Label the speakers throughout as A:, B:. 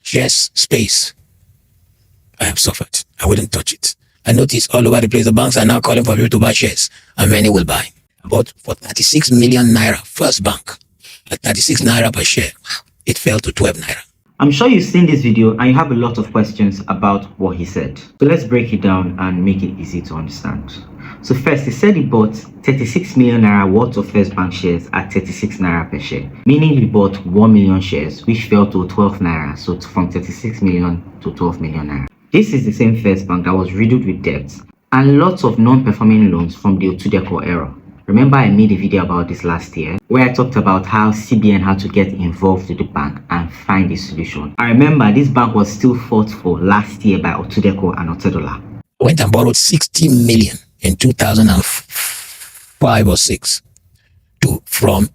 A: shares space. I have suffered. I wouldn't touch it. I noticed all over the place the banks are now calling for people to buy shares, and many will buy. I bought for 36 million naira, first bank, at 36 naira per share. It fell to 12 naira.
B: I'm sure you've seen this video and you have a lot of questions about what he said. So let's break it down and make it easy to understand. So first, he said he bought 36 million naira worth of First Bank shares at 36 naira per share, meaning he bought 1 million shares, which fell to 12 naira, so from 36 million to 12 million naira. This is the same First Bank that was riddled with debts and lots of non-performing loans from the Otudeko era. Remember, I made a video about this last year where I talked about how CBN had to get involved with the bank and find a solution. I remember this bank was still fought for last year by Otudeko and Otedola.
A: Went and borrowed 60 million in 2005 or 6 from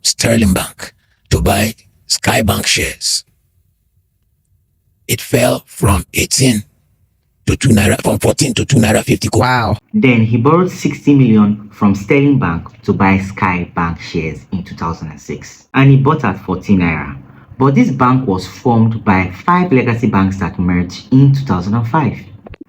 A: Sterling Bank to buy Sky Bank shares. It fell from 18 to 2 naira, from 14 to 2 naira 50.
B: Wow. Then he borrowed 60 million from Sterling Bank to buy Sky Bank shares in 2006. And he bought at 14 naira. But this bank was formed by 5 legacy banks that merged in 2005.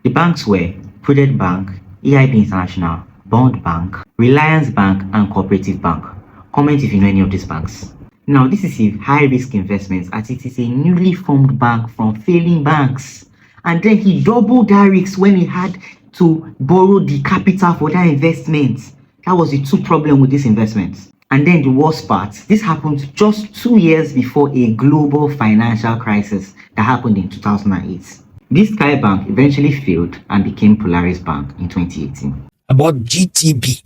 B: The banks were Prudent Bank, EIB International, Bond Bank, Reliance Bank, and Cooperative Bank. Comment if you know any of these banks. Now, this is a high-risk investment as it is a newly formed bank from failing banks. And then he doubled that risk when he had to borrow the capital for that investment. That was the two problems with this investment. And then the worst part, this happened just 2 years before a global financial crisis that happened in 2008. This Sky Bank eventually failed and became Polaris Bank in 2018.
A: About GTB.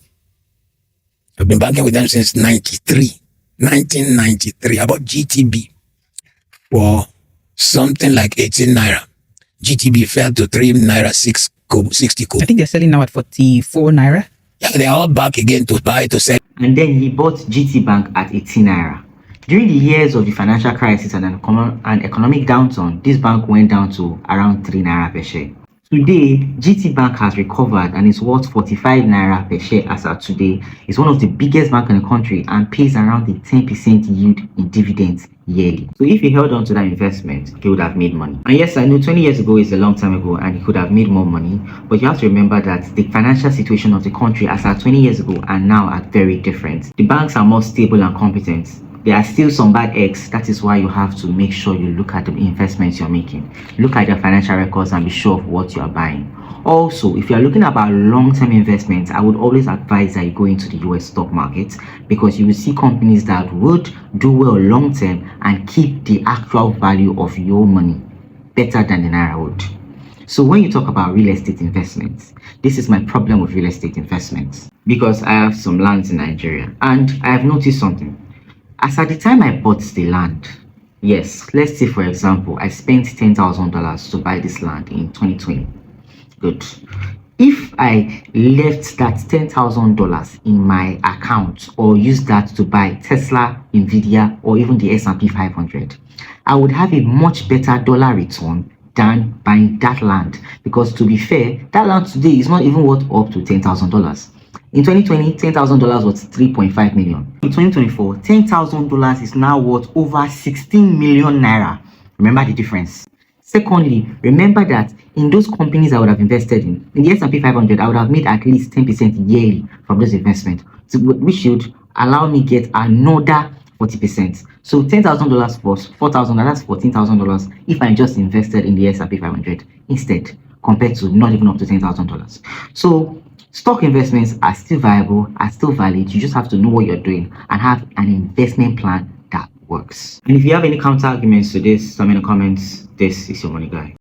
A: I've been banking with them since 1993. About GTB for something like 18 naira. GTB fell to 3 naira 60 kobo.
C: I think they're selling now at 44 naira.
A: Yeah, they're all back again to buy, to sell.
B: And then he bought GT Bank at 18 naira. During the years of the financial crisis and economic downturn, this bank went down to around 3 naira per share. Today, GT Bank has recovered and is worth 45 naira per share as of today. It's one of the biggest banks in the country and pays around the 10% yield in dividends yearly. So if he held on to that investment, he would have made money. And yes, I know 20 years ago is a long time ago and he could have made more money, but you have to remember that the financial situation of the country as at 20 years ago and now are very different. The banks are more stable and competent. There are still some bad eggs. That is why you have to make sure you look at the investments you're making. Look at their financial records and be sure of what you are buying. Also, if you are looking about long-term investments, I would always advise that you go into the US stock market because you will see companies that would do well long-term and keep the actual value of your money better than the Naira would. So when you talk about real estate investments, this is my problem with real estate investments because I have some lands in Nigeria and I have noticed something. As at the time I bought the land, yes, let's say for example, I spent $10,000 to buy this land in 2020. Good. If I left that $10,000 in my account or used that to buy Tesla, Nvidia, or even the S&P 500, I would have a much better dollar return than buying that land. Because to be fair, that land today is not even worth up to $10,000. In 2020, $10,000 was 3.5 million. In 2024, $10,000 is now worth over 16 million naira. Remember the difference. Secondly, remember that in those companies I would have invested in the S&P 500, I would have made at least 10% yearly from those investments, which should allow me get another 40%. So $10,000 plus $4,000, that's $14,000 if I just invested in the S&P 500 instead, compared to not even up to $10,000. So stock investments are still viable, are still valid. You just have to know what you're doing and have an investment plan that works. And if you have any counter arguments to this, tell me in the comments. This is your money guy.